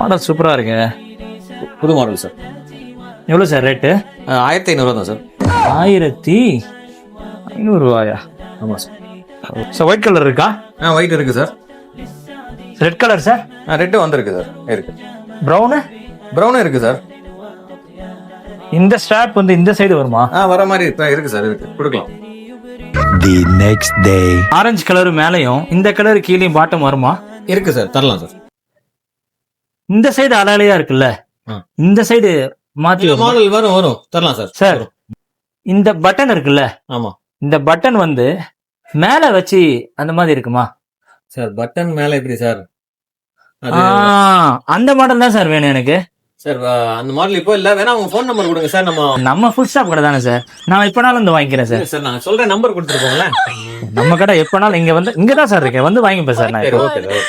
Model சூப்பராக இருக்கு. புது மாடல் சார். எவ்வளோ சார் ரேட்டு? 1500 தான் சார். 1500 ரூபாயா? ஆமாம் சார். சார் ஒயிட் கலர் இருக்கா? ஒயிட் இருக்குது sir. Red colour sir? Red வந்திருக்கு சார். இருக்கு. ப்ரௌனு? ப்ரௌனும் இருக்குது சார். இந்த ஸ்ட்ராப் வந்து இந்த சைடு வருமா? வர மாதிரி இருக்கு சார். இருக்கு, கொடுக்கலாம். The next day. Orange colour மேலையும் இந்த கலர் கீழேயும் பாட்டம் வருமா? இருக்கு சார், தரலாம் சார். இந்த சைடு அலையா இருக்குல்ல, இந்த சைடு மாத்தி மாடல் வரும் தரலாம் சார். சார் இந்த பட்டன் இருக்குல்ல, ஆமா, இந்த பட்டன் வந்து மேல வச்சு அந்த மாதிரி இருக்குமா சார்? பட்டன் மேல எப்படி சார்? அந்த மாடல் தான் சார் வேணும் எனக்கு. சார் அந்த மாடல் இப்போ இல்ல, வேணா உங்க ஃபோன் நம்பர் கொடுங்க சார். நம்ம ஃபுல் ஸ்டாப் கடை தானே சார், நான் எப்பனாலும் வந்து வாங்கிக்கிறேன் சார். சார் நான் சொல்ற நம்பர் கொடுத்துருக்கோங்களேன். நம்ம கடை எப்பனாலும் இங்க வந்து இங்க தான் சார் இருக்கேன், வந்து வாங்கிப்பேன் சார் நான். ஓகே.